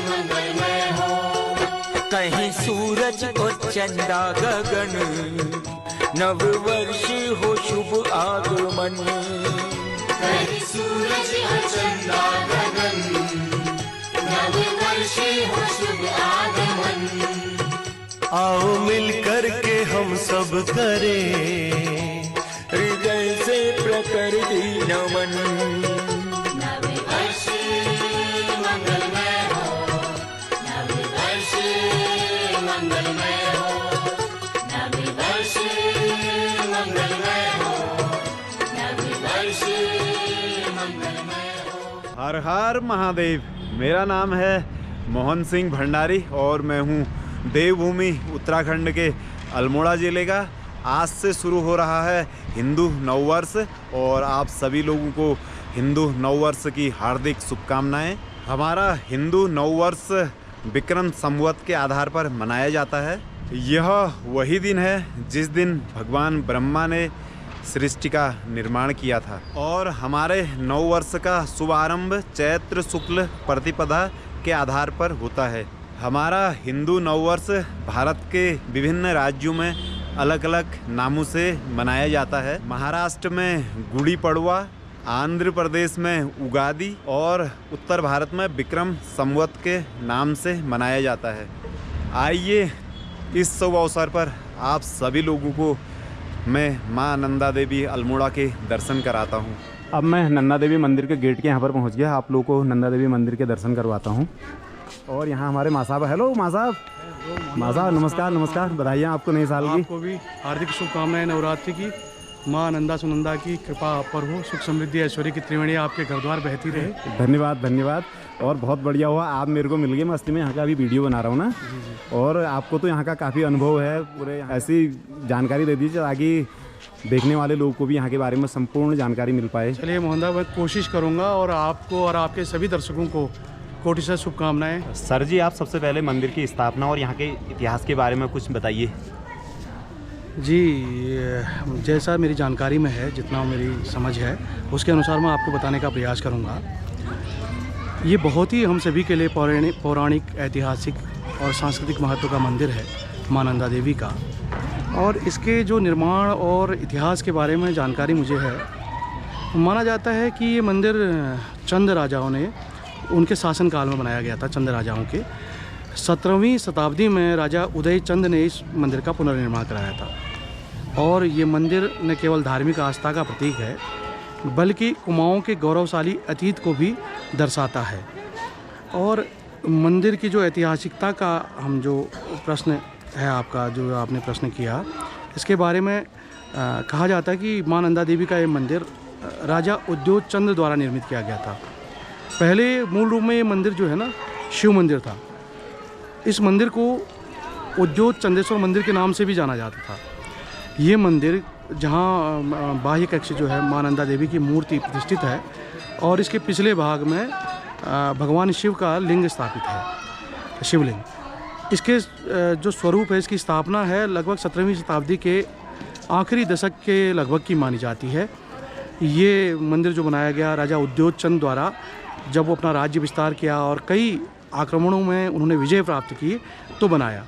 मंगलमय हो। कहीं सूरज और चंदा गगन, नव वर्ष हो शुभ आगमन। कहीं सूरज और चंदा गगन, नव वर्ष हो शुभ आगमन। आओ मिलकर के हम सब करें हृदय से प्रकृति नमन। नव वर्ष मंगलमय हो, नव वर्ष मंगलमय हो, नव वर्ष मंगलमय हो, नव वर्ष मंगलमय हो। हर हर महादेव। मेरा नाम है मोहन सिंह भंडारी और मैं हूँ देवभूमि उत्तराखंड के अल्मोड़ा जिले का। आज से शुरू हो रहा है हिंदू नववर्ष और आप सभी लोगों को हिंदू नववर्ष की हार्दिक शुभकामनाएं। हमारा हिंदू नववर्ष विक्रम संवत के आधार पर मनाया जाता है। यह वही दिन है जिस दिन भगवान ब्रह्मा ने सृष्टि का निर्माण किया था और हमारे नववर्ष का शुभारंभ चैत्र शुक्ल प्रतिपदा के आधार पर होता है। हमारा हिंदू नववर्ष भारत के विभिन्न राज्यों में अलग अलग नामों से मनाया जाता है। महाराष्ट्र में गुड़ी पड़वा, आंध्र प्रदेश में उगादी और उत्तर भारत में विक्रम संवत के नाम से मनाया जाता है। आइए इस शुभ अवसर पर आप सभी लोगों को मैं मां नंदा देवी अल्मोड़ा के दर्शन कराता हूं। अब मैं नंदा देवी मंदिर के गेट के यहां पर पहुंच गया। आप लोगों को नंदा देवी मंदिर के दर्शन करवाता हूं। और यहाँ हमारे माँ साहब। हेलो माँ साहब। माँ साहब नमस्कार। नमस्कार, बधाइयाँ आपको नई साल की। आपको भी हार्दिक शुभकामनाएं नवरात्रि की। माँ नंदा सुनंदा की कृपा आप पर हो। सुख समृद्धि ऐश्वर्य की त्रिवेणी आपके घर द्वार बहती रहे। धन्यवाद धन्यवाद। और बहुत बढ़िया हुआ आप मेरे को मिल गए। मैं असली में यहाँ का अभी वीडियो बना रहा हूँ ना, और आपको तो यहाँ का काफ़ी अनुभव है। पूरे ऐसी जानकारी दे दीजिए ताकि देखने वाले लोगों को भी यहाँ के बारे में संपूर्ण जानकारी मिल पाए। चलिए मोहनदा, मैं कोशिश करूँगा और आपको और आपके सभी दर्शकों को कोटि से शुभकामनाएं। सर जी, आप सबसे पहले मंदिर की स्थापना और यहाँ के इतिहास के बारे में कुछ बताइए। जी, जैसा मेरी जानकारी में है, जितना मेरी समझ है उसके अनुसार मैं आपको बताने का प्रयास करूँगा। ये बहुत ही हम सभी के लिए पौराणिक ऐतिहासिक और सांस्कृतिक महत्व का मंदिर है माँ नंदा देवी का। और इसके जो निर्माण और इतिहास के बारे में जानकारी मुझे है, माना जाता है कि ये मंदिर चंद राजाओं ने उनके शासनकाल में बनाया गया था। चंद राजाओं के 17वीं शताब्दी में राजा उदय चंद ने इस मंदिर का पुनर्निर्माण कराया था। और ये मंदिर न केवल धार्मिक आस्था का प्रतीक है, बल्कि कुमाऊं के गौरवशाली अतीत को भी दर्शाता है। और मंदिर की जो ऐतिहासिकता का हम जो प्रश्न है आपका, जो आपने प्रश्न किया, इसके बारे में कहा जाता है कि माँ नंदा देवी का ये मंदिर राजा उद्योग चंद द्वारा निर्मित किया गया था। पहले मूल रूप में ये मंदिर जो है ना, शिव मंदिर था। इस मंदिर को उद्योग चंदेश्वर मंदिर के नाम से भी जाना जाता था। ये मंदिर जहाँ बाह्य कक्ष जो है माँ नंदा देवी की मूर्ति प्रतिष्ठित है और इसके पिछले भाग में भगवान शिव का लिंग स्थापित है, शिवलिंग। इसके जो स्वरूप है, इसकी स्थापना है लगभग 17वीं शताब्दी के आखिरी दशक के लगभग की मानी जाती है। ये मंदिर जो बनाया गया राजा उद्योग चंद द्वारा, जब वो अपना राज्य विस्तार किया और कई आक्रमणों में उन्होंने विजय प्राप्त की तो बनाया।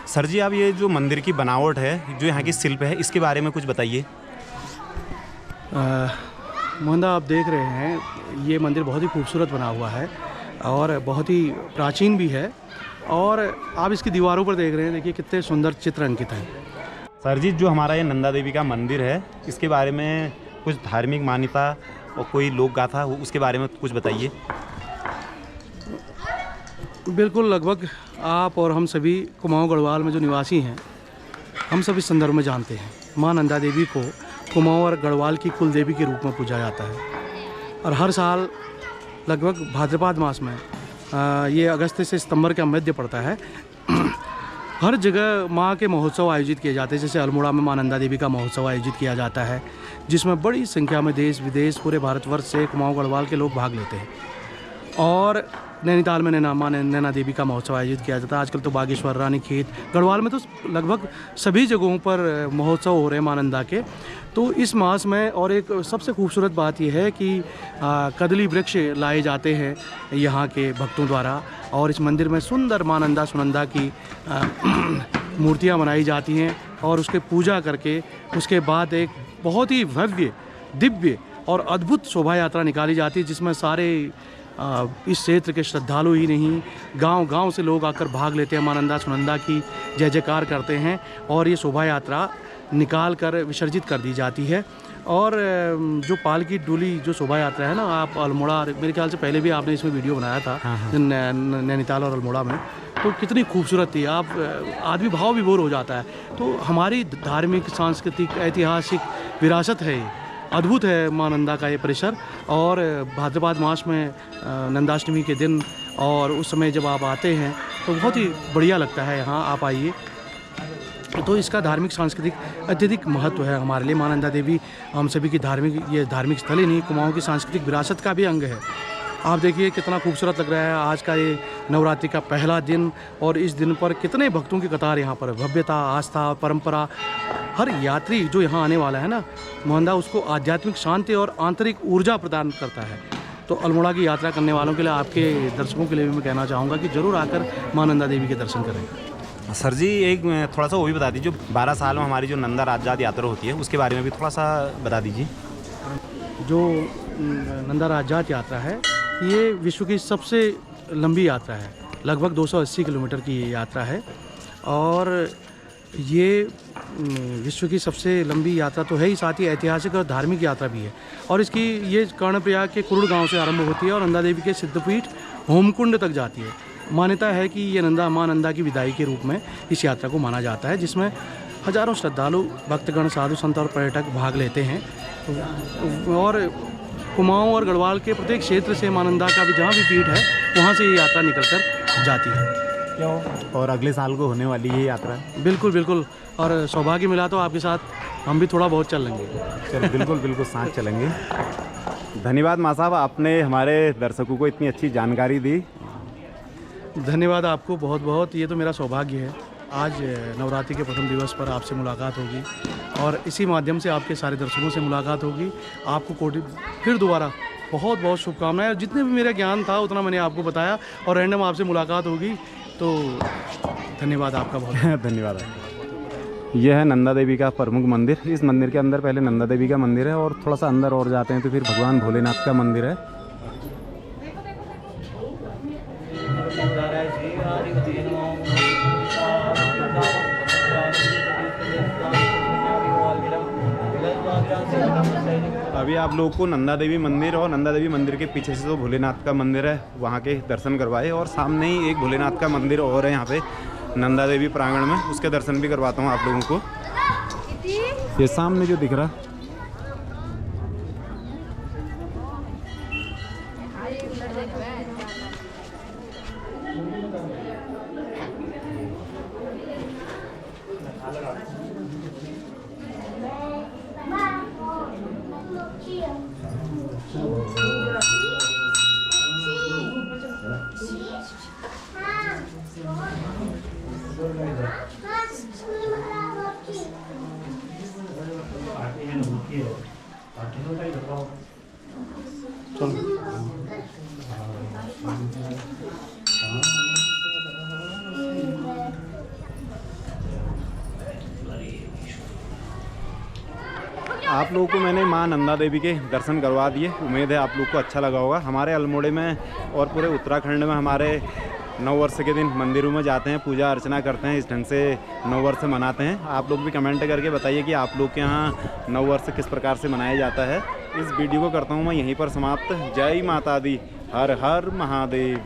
सर जी, आप ये जो मंदिर की बनावट है, जो यहाँ की शिल्प है, इसके बारे में कुछ बताइए। मोहनदा, आप देख रहे हैं ये मंदिर बहुत ही खूबसूरत बना हुआ है और बहुत ही प्राचीन भी है। और आप इसकी दीवारों पर देख रहे हैं, देखिए कितने सुंदर चित्र अंकित हैं। सर जी, जो हमारा ये नंदा देवी का मंदिर है, इसके बारे में कुछ धार्मिक मान्यता और कोई लोक गाथा, उसके बारे में कुछ बताइए। बिल्कुल, लगभग आप और हम सभी कुमाऊं गढ़वाल में जो निवासी हैं, हम सब इस संदर्भ में जानते हैं। माँ नंदा देवी को कुमाऊं और गढ़वाल की कुल देवी के रूप में पूजा जाता है। और हर साल लगभग भाद्रपद मास में, ये अगस्त से सितंबर का मध्य पड़ता है, हर जगह माँ के महोत्सव आयोजित किए जाते हैं। जैसे अल्मोड़ा में माँ नंदा देवी का महोत्सव आयोजित किया जाता है, जिसमें बड़ी संख्या में देश विदेश पूरे भारतवर्ष से कुमाऊं गढ़वाल के लोग भाग लेते हैं। और नैनीताल में नैना देवी का महोत्सव आयोजित किया जाता है। आजकल तो बागेश्वर, रानीखेत, गढ़वाल में तो लगभग सभी जगहों पर महोत्सव हो रहे हैं माँ नंदा के। तो इस मास में और एक सबसे खूबसूरत बात यह है कि कदली वृक्ष लाए जाते हैं यहाँ के भक्तों द्वारा, और इस मंदिर में सुंदर मां नंदा सुनंदा की मूर्तियाँ बनाई जाती हैं, और उसके पूजा करके उसके बाद एक बहुत ही भव्य, दिव्य और अद्भुत शोभा यात्रा निकाली जाती है, जिसमें सारे इस क्षेत्र के श्रद्धालु ही नहीं, गांव-गांव से लोग आकर भाग लेते हैं, मां नंदा सुनंदा की जय जयकार करते हैं, और ये शोभा यात्रा निकाल कर विसर्जित कर दी जाती है। और जो पालकी डोली जो शोभा यात्रा है ना, आप अल्मोड़ा, मेरे ख्याल से पहले भी आपने इसमें वीडियो बनाया था नैनीताल और अल्मोड़ा में, तो कितनी खूबसूरत थी, आप आदमी भाव विभोर हो जाता है। तो हमारी धार्मिक, सांस्कृतिक, ऐतिहासिक विरासत है, ये अद्भुत है मां नंदा का ये परिसर। और भाद्रपद मास में नंदाष्टमी के दिन और उस समय जब आप आते हैं तो बहुत ही बढ़िया लगता है, यहाँ आप आइए। तो इसका धार्मिक सांस्कृतिक अत्यधिक महत्व है हमारे लिए। मां नंदा देवी हम सभी की धार्मिक स्थल ही नहीं, कुमाऊँ की सांस्कृतिक विरासत का भी अंग है। आप देखिए कितना खूबसूरत लग रहा है आज का ये नवरात्रि का पहला दिन, और इस दिन पर कितने भक्तों की कतार यहाँ पर, भव्यता, आस्था, परंपरा। हर यात्री जो यहाँ आने वाला है ना, मां नंदा उसको आध्यात्मिक शांति और आंतरिक ऊर्जा प्रदान करता है। तो अल्मोड़ा की यात्रा करने वालों के लिए, आपके दर्शकों के लिए भी मैं कहना चाहूँगा कि ज़रूर आकर मां नंदा देवी के दर्शन करें। सर जी, एक थोड़ा सा वो भी बता दीजिए, जो 12 साल में हमारी जो नंदा राजजात यात्रा होती है उसके बारे में भी थोड़ा सा बता दीजिए। जो नंदा राजजात यात्रा है, ये विश्व की सबसे लंबी यात्रा है, लगभग 280 किलोमीटर की ये यात्रा है, और ये विश्व की सबसे लंबी यात्रा तो है ही, साथ ही ऐतिहासिक और धार्मिक यात्रा भी है। और इसकी ये कर्णप्रयाग के कुरुड़ गांव से आरंभ होती है और नंदा देवी के सिद्धपीठ होमकुंड तक जाती है। मान्यता है कि ये मां नंदा की विदाई के रूप में इस यात्रा को माना जाता है, जिसमें हजारों श्रद्धालु, भक्तगण, साधु संत और पर्यटक भाग लेते हैं। और कुमाऊँ और गढ़वाल के प्रत्येक क्षेत्र से मां नंदा का भी जहाँ भी पीठ है, वहाँ से ये यात्रा निकलकर जाती है। और अगले साल को होने वाली ये यात्रा? बिल्कुल बिल्कुल, और सौभाग्य मिला तो आपके साथ हम भी थोड़ा बहुत चल लेंगे। चलो, बिल्कुल बिल्कुल साथ चलेंगे। धन्यवाद मां साहब, आपने हमारे दर्शकों को इतनी अच्छी जानकारी दी। धन्यवाद आपको बहुत बहुत। ये तो मेरा सौभाग्य है, आज नवरात्रि के प्रथम दिवस पर आपसे मुलाकात होगी, और इसी माध्यम से आपके सारे दर्शकों से मुलाकात होगी। आपको कोटि फिर दोबारा बहुत बहुत शुभकामनाएं। जितने भी मेरा ज्ञान था उतना मैंने आपको बताया, और रैंडम आपसे मुलाकात होगी, तो धन्यवाद आपका बहुत। धन्यवाद। यह है नंदा देवी का प्रमुख मंदिर। इस मंदिर के अंदर पहले नंदा देवी का मंदिर है, और थोड़ा सा अंदर और जाते हैं तो फिर भगवान भोलेनाथ का मंदिर है। अभी आप लोगों को नंदा देवी मंदिर और नंदा देवी मंदिर के पीछे से तो भोलेनाथ का मंदिर है, वहाँ के दर्शन करवाए, और सामने ही एक भोलेनाथ का मंदिर और है यहाँ पे नंदा देवी प्रांगण में, उसके दर्शन भी करवाता हूँ आप लोगों को। ये सामने जो दिख रहा, आप लोगों को मैंने मां नंदा देवी के दर्शन करवा दिए। उम्मीद है आप लोग को अच्छा लगा होगा। हमारे अल्मोड़े में और पूरे उत्तराखंड में हमारे नववर्ष के दिन मंदिरों में जाते हैं, पूजा अर्चना करते हैं, इस ढंग से नववर्ष मनाते हैं। आप लोग भी कमेंट करके बताइए कि आप लोग के यहाँ नववर्ष किस प्रकार से मनाया जाता है। इस वीडियो को करता हूँ मैं यहीं पर समाप्त। जय माता दी, हर हर महादेव।